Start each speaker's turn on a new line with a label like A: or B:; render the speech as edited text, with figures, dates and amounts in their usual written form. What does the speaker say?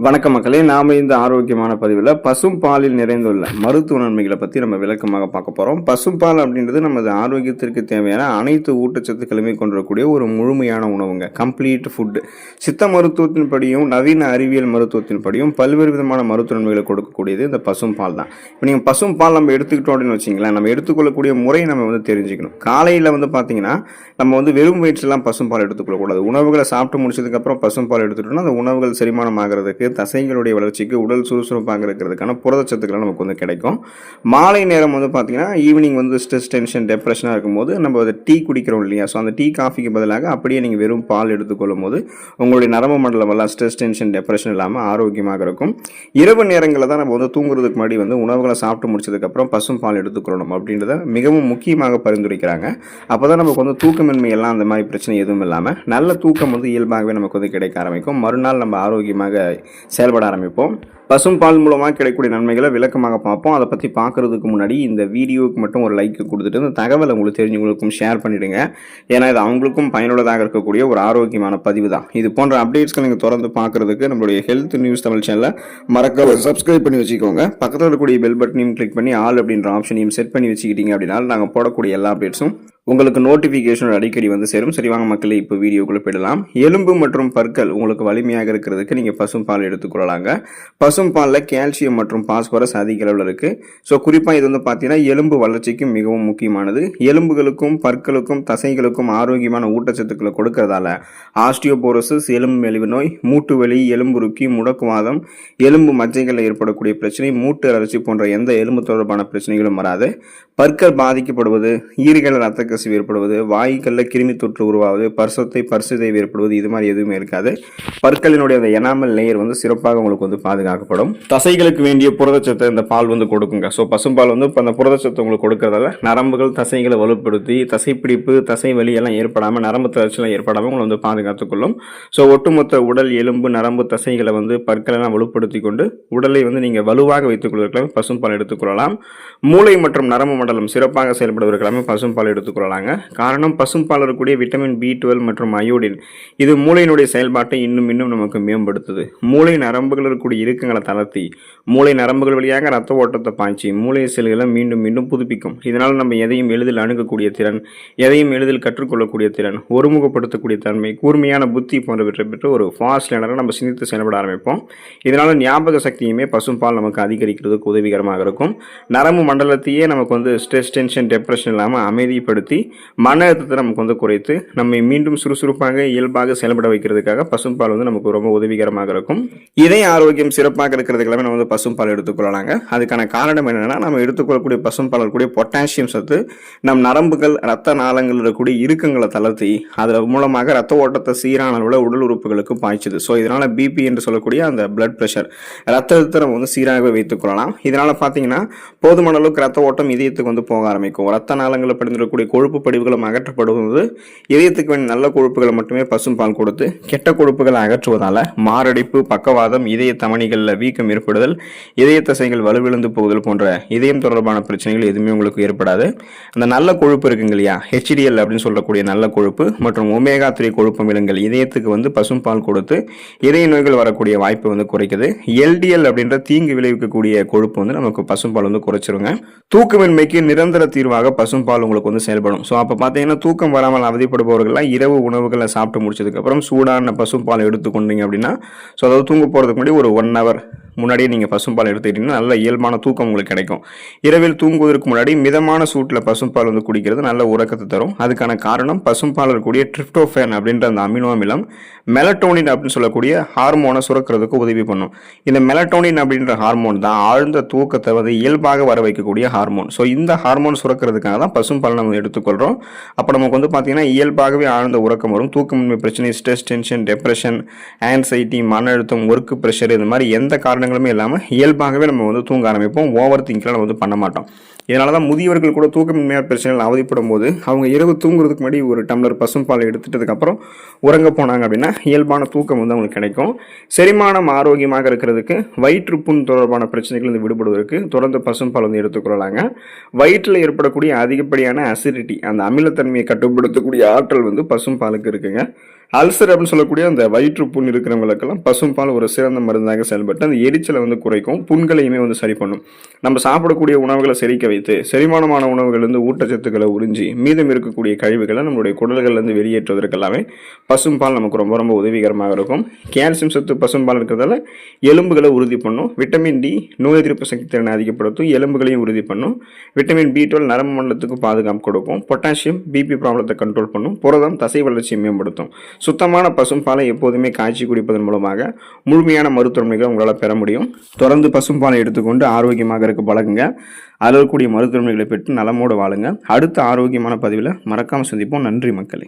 A: வணக்க மக்களே, நாம இந்த ஆரோக்கியமான பதிவில் பசும்பாலில் நிறைந்துள்ள மருத்துவ நன்மைகளை பற்றி நம்ம விளக்கமாக பார்க்க போகிறோம். பசும்பால் அப்படின்றது நமது ஆரோக்கியத்திற்கு தேவையான அனைத்து ஊட்டச்சத்துக்களுமே கொண்டிருக்கக்கூடிய ஒரு முழுமையான உணவுங்க. Complete food. சித்த மருத்துவத்தின்படியும் நவீன அறிவியல் மருத்துவத்தின்படியும் பல்வேறு விதமான மருத்துவ நன்மைகளை கொடுக்கக்கூடியது இந்த பசும்பால் தான். இப்போ நீங்கள் பசும்பால் நம்ம எடுத்துக்கிட்டோம் அப்படின்னு வச்சிங்களேன், நம்ம எடுத்துக்கொள்ளக்கூடிய முறையை நம்ம தெரிஞ்சுக்கணும். காலையில் பார்த்தீங்கன்னா நம்ம வெறும் வயிற்றுலாம் பசும்பால் எடுத்துக்கொள்ளக்கூடாது. உணவுகளை சாப்பிட்டு முடிச்சதுக்கப்புறம் பசும்பால் எடுத்துக்கிட்டோம்னா அந்த உணவுகள் செரிமானம் ஆகிறதுக்கு, தசைகளுடைய வளர்ச்சிக்கு, உடல் சுறுசுறுப்பாக இருக்கிறதுக்கான புரதச்சத்துக்கள் நமக்கு கிடைக்கும். மாலை நேரம் பார்த்தீங்கன்னா ஈவினிங் ஸ்ட்ரெஸ், டென்ஷன், டெப்ரெஷனாக இருக்கும்போது நம்ம டீ குடிக்கிறோம் இல்லையா, ஸோ அந்த டீ காஃபிக்கு பதிலாக அப்படியே நீங்கள் வெறும் பால் எடுத்துக்கொள்ளும் போது உங்களுடைய நரம்பு மண்டலம் எல்லாம் ஸ்ட்ரெஸ், டென்ஷன், டெப்ரெஷன் இல்லாமல் ஆரோக்கியமாக இருக்கும். இரவு நேரங்களில் தான் நம்ம தூங்குறதுக்கு முன்னாடி உணவுகளை சாப்பிட்டு முடிச்சதுக்கப்புறம் பசும் பால் எடுத்துக்கொள்ளணும் அப்படின்றத மிகவும் முக்கியமாக பரிந்துரைக்கிறாங்க. அப்போ தான் நமக்கு தூக்கமின்மை எல்லாம் அந்த மாதிரி பிரச்சனை எதுவும் இல்லாமல் நல்ல தூக்கம் இயல்பாகவே நமக்கு கிடைக்க ஆரம்பிக்கும். மறுநாள் நம்ம ஆரோக்கியமாக செயல்பட ஆரம்பிப்போம். பசும்பால் மூலமாக கிடைக்கக்கூடிய நன்மைகளை விளக்கமாக பார்ப்போம். அதை பற்றி பார்க்குறதுக்கு முன்னாடி இந்த வீடியோவுக்கு மட்டும் ஒரு லைக் கொடுத்துட்டு இந்த தகவலை உங்களுக்கு தெரிஞ்சவங்களுக்கும் ஷேர் பண்ணிவிடுங்க. ஏன்னா இது அவங்களுக்கும் பயனுள்ளதாக இருக்கக்கூடிய ஒரு ஆரோக்கியமான பதிவு தான். இது போன்ற அப்டேட்ஸ்கள் நீங்கள் தொடர்ந்து பார்க்குறதுக்கு நம்மளுடைய ஹெல்த் நியூஸ் தமிழ் சேனலை மறக்காம சப்ஸ்கிரைப் பண்ணி வச்சுக்கோங்க. பக்கத்தில் இருக்கக்கூடிய பெல் பட்டனையும் கிளிக் பண்ணி ஆல் அப்படின்ற ஆப்ஷனையும் செட் பண்ணி வச்சுக்கிட்டீங்க அப்படின்னா நாங்கள் போடக்கூடிய எல்லா அப்டேட்ஸும் உங்களுக்கு நோட்டிஃபிகேஷன் அடிக்கடி சேரும். சரி வாங்க மக்களே, இப்போ வீடியோக்குள்ளே போயிடலாம். எலும்பு மற்றும் பற்கள் உங்களுக்கு வலிமையாக இருக்கிறதுக்கு நீங்கள் பசும்பால் எடுத்துக்கொள்ளலாங்க. பசும்பாலில் கால்சியம் மற்றும் பாஸ்பரஸ் அதிக அளவில் இருக்குது. ஸோ குறிப்பாக இது பார்த்தீங்கன்னா எலும்பு வளர்ச்சிக்கு மிகவும் முக்கியமானது. எலும்புகளுக்கும் பற்களுக்கும் தசைகளுக்கும் ஆரோக்கியமான ஊட்டச்சத்துக்களை கொடுக்கறதால ஆஸ்டியோபோரோசிஸ், எலும்பு மெலிவு நோய், மூட்டு வலி, எலும்புருக்கி, முடக்குவாதம், எலும்பு மஜ்ஜைகளில் ஏற்படக்கூடிய பிரச்சனை, மூட்டு அலர்ச்சி போன்ற எந்த எலும்பு தொடர்பான பிரச்சனைகளும் வராது. பற்கள் பாதிக்கப்படுவது, ஈறுகள் ரத்த கசிவு ஏற்படுவது, வாய்களில் கிருமி தொற்று உருவாவது, பர்சுதைவு ஏற்படுவது, இது மாதிரி எதுவுமே இருக்காது. பற்களினுடைய அந்த எனாமல் லேயர் சிறப்பாக உங்களுக்கு பாதுகாக்கப்படும். தசைகளுக்கு வேண்டிய புரதச்சத்தை இந்த பால் கொடுக்குங்க. ஸோ பசும்பால் அந்த புரதச்சத்தை உங்களுக்கு கொடுக்கறதால நரம்புகள், தசைகளை வலுப்படுத்தி தசைப்பிடிப்பு, தசை வலி எல்லாம் ஏற்படாமல், நரம்பு தளர்ச்சியெல்லாம் ஏற்படாமல் உங்களை பாதுகாத்துக்கொள்ளும். ஸோ ஒட்டுமொத்த உடல், எலும்பு, நரம்பு, தசைகளை பற்களெல்லாம் வலுப்படுத்தி கொண்டு உடலை நீங்கள் வலுவாக வைத்துக் கொள்வதற்காக பசும்பால் எடுத்துக்கொள்ளலாம். மூளை மற்றும் நரம்பு மண்டலம் சிறப்பாக செயல்படுவதற்காக பசும்பால் எடுத்துக்கொள்ளலாங்க. காரணம் பசும்பால் இருக்கக்கூடிய விட்டமின் B12 மற்றும் அயோடின் இது மூளையினுடைய செயல்பாட்டை இன்னும் நமக்கு மேம்படுத்துது. மூளை நரம்புகள் இருக்கக்கூடிய இறுக்கங்களை தளர்த்தி மூளை நரம்புகள் வழியாக ரத்த ஓட்டத்தை பாய்ச்சி மூளை செல்களை மீண்டும் புதுப்பிக்கும். இதனால் நம்ம எதையும் எளிதில் அணுகக்கூடிய திறன், எதையும் எளிதில் கற்றுக்கொள்ளக்கூடிய திறன், ஒருமுகப்படுத்தக்கூடிய தன்மை, கூர்மையான புத்தி போன்றவற்றை பெற்று ஒரு ஃபாஸ்ட் லேர்னராக நம்ம சிந்தித்து செயல்பட ஆரம்பிப்போம். இதனால ஞாபக சக்தியுமே பசும்பால் நமக்கு அதிகரிக்கிறதுக்கு உதவிகரமாக இருக்கும். நரம்பு மண்டலத்தையே நமக்கு ஸ்ட்ரெஸ், டென்ஷன், டெப்ரெஷன் இல்லாமல் அமைதிப்படுத்தி மன அழுத்தத்தை நமக்கு குறைத்து நம்மை மீண்டும் சுறுசுறுப்பாக இயல்பாக செயல்பட வைக்கிறதுக்காக பசும்பால் நமக்கு ரொம்ப உதவிகரமாக இருக்கும். இதய ஆரோக்கியம் சிறப்பாக இருக்கிறதுக்கு நம்ம பசும்பால் எடுத்துக்கொள்ளலாங்க. அதுக்கான காரணம் என்னன்னா, நம்ம எடுத்துக்கொள்ளக்கூடிய பசும்பால் இருக்கக்கூடிய பொட்டாசியம் சத்து நம் நரம்புகள், ரத்த நாளங்கள் இருக்கக்கூடிய இறுக்கங்களை தளர்த்தி அதன் மூலமாக ரத்த ஓட்டத்தை சீரான அளவில் உடல் உறுப்புகளுக்கு பாய்ச்சுது. ஸோ இதனால பிபி என்று சொல்லக்கூடிய அந்த பிளட் பிரஷர், ரத்த அழுத்தத்தை நம்ம சீராக வைத்துக் கொள்ளலாம். இதனால பார்த்தீங்கன்னா போதுமான அளவுக்கு ரத்த ஓட்டம் இதயத்துக்கு போக ஆரம்பிக்கும். ரத்த நாளங்களில் படிந்திருக்கக்கூடிய கொழுப்பு படிவுகளும் அகற்றப்படுவது இதயத்துக்கு வேண்டிய நல்ல கொழுப்புகளை மட்டுமே பசும்பால் கொடுத்து கெட்ட கொழுப்புகளை அகற்றுவதால மாரடைப்பு, பக்கவாதம், இதய தமனிகளில் வீக்கம் ஏற்படுதல், இதய தசைகள் வலுவிழந்து போகுதல் போன்ற இதயம் தொடர்பான பிரச்சனைகள் எதுவுமே உங்களுக்கு ஏற்படாது. அந்த நல்ல கொழுப்பு இருக்குங்க இல்லையா, HDL அப்படின்னு சொல்லக்கூடிய நல்ல கொழுப்பு மற்றும் ஒமேகா 3 கொழுப்பு அமிலங்கள் இதயத்துக்கு பசும்பால் கொடுத்து இதய நோய்கள் வரக்கூடிய வாய்ப்பை குறைக்குது. LDL அப்படின்ற தீங்கு விளைவிக்கக்கூடிய கொழுப்பு நமக்கு பசும்பால் குறைச்சிருங்க. தூக்கமின்மைக்கு நிரந்தர தீர்வாக பசும்பால் உங்களுக்கு செயல்படும். ஸோ அப்போ பார்த்தீங்கன்னா தூக்கம் வராமல் அவதிப்படுபவர்கள்லாம் இரவு உணவுகளை சாப்பிட்டு முடிச்சதுக்கப்புறம் சூடான பசும்பால் எடுத்துக்கொண்டீங்க அப்படின்னா, ஸோ அதாவது தூங்க போகிறதுக்கு முன்னாடி ஒரு 1 hour முன்னாடியே நீங்கள் பசும்பால் எடுத்துக்கிட்டீங்கன்னா நல்ல இயல்பான தூக்கம் உங்களுக்கு கிடைக்கும். இரவில் தூங்குவதற்கு முன்னாடி மிதமான சூட்டில் பசும்பால் குடிக்கிறது நல்ல உறக்கத்தை தரும். அதுக்கான காரணம் பசும்பால் இருக்கக்கூடிய ட்ரிப்டோஃபேன் அப்படின்ற அந்த அமினோ அமிலம் மெலட்டோனின் அப்படின்னு சொல்லக்கூடிய ஹார்மோனை சுரக்கிறதுக்கு உதவி பண்ணும். இந்த மெலட்டோனின் அப்படின்ற ஹார்மோன் தான் ஆழ்ந்த தூக்கத்தை இயல்பாக வர வைக்கக்கூடிய ஹார்மோன். ஸோ இந்த ஹார்மோன் சுரக்கிறதுக்காக தான் பசும்பால் நம்ம எடுத்துக்கொள்கிறோம். அப்போ நமக்கு பார்த்தீங்கன்னா இயல்பாகவே ஆழ்ந்த உறக்கம் வரும். தூக்கமின்மை பிரச்சனை, ஸ்ட்ரெஸ், டென்ஷன், டெப்ரெஷன், ஆன்சைட்டி, மன அழுத்தம், ஒர்க் ப்ரெஷர், இந்த மாதிரி எந்த காரணங்களுமே இல்லாமல் இயல்பாகவே நம்ம தூங்க ஆரம்பிப்போம். ஓவர் திங்க்லாம் நம்ம பண்ண மாட்டோம். இதனால தான் முதியவர்கள் கூட தூக்கமின்மையான பிரச்சனைகள் அவதிப்படும் போது அவங்க இரவு தூங்குறதுக்கு முன்னாடி ஒரு டம்ளர் பசும்பால் எடுத்துட்டதுக்கப்புறம் உறங்க போனாங்க அப்படின்னா இயல்பான தூக்கம் அவங்களுக்கு கிடைக்கும். செரிமானம் ஆரோக்கியமாக இருக்கிறதுக்கு, வயிற்றுப்புண் தொடர்பான பிரச்சனைகள் விடுபடுவதற்கு தொடர்ந்து பசும்பால் எடுத்துக்கொள்ளலாங்க. வயிற்றில் ஏற்படக்கூடிய அதிகப்படியான அசிடிட்டி, அந்த அமிலத்தன்மையை கட்டுப்படுத்தக்கூடிய ஆற்றல் பசும்பாலுக்கு இருக்குங்க. அல்சர் அப்படின்னு சொல்லக்கூடிய அந்த வயிற்றுப்புண் இருக்கிறவங்களுக்கெல்லாம் பசும்பால் ஒரு சிறந்த மருந்தாக செயல்பட்டு அந்த எரிச்சலை வந்து குறைக்கும், புண்களையுமே வந்து சரி பண்ணும். நம்ம சாப்பிடக்கூடிய உணவுகளை செரிக்க வைத்து செரிமானமான உணவுகள்லேருந்து ஊட்டச்சத்துக்களை உறிஞ்சி மீதம் இருக்கக்கூடிய கழிவுகளை நம்மளுடைய குடல்கள்லேருந்து வெளியேற்றுவதற்கெல்லாமே பசும்பால் நமக்கு ரொம்ப ரொம்ப உதவிகரமாக இருக்கும். கால்சியம் சத்து பசும்பால் இருக்கிறதால எலும்புகளை உறுதி பண்ணும். விட்டமின் டி நோய் எதிர்ப்பு சக்தி திறனை அதிகப்படுத்தும், எலும்புகளையும் உறுதி பண்ணும். விட்டமின் பி12 நரம்பு மண்டலத்துக்கு பாதுகாப்பு கொடுக்கும். பொட்டாசியம் பிபி ப்ராப்ளத்தை கண்ட்ரோல் பண்ணும். புரதம் தசை வளர்ச்சியை மேம்படுத்தும். சுத்தமான பசும்பாலை எப்போதுமே காய்ச்சி குடிப்பதன் மூலமாக முழுமையான மருத்துவமைகளை உங்களால் பெற முடியும். தொடர்ந்து பசும்பாலை எடுத்துக்கொண்டு ஆரோக்கியமாக இருக்க பழகுங்க. அதில் இருக்கக்கூடிய மருத்துவமைகளை பெற்று நலமோடு வாழுங்க. அடுத்த ஆரோக்கியமான பதிவில் மறக்காமல் சந்திப்போம். நன்றி மக்களே.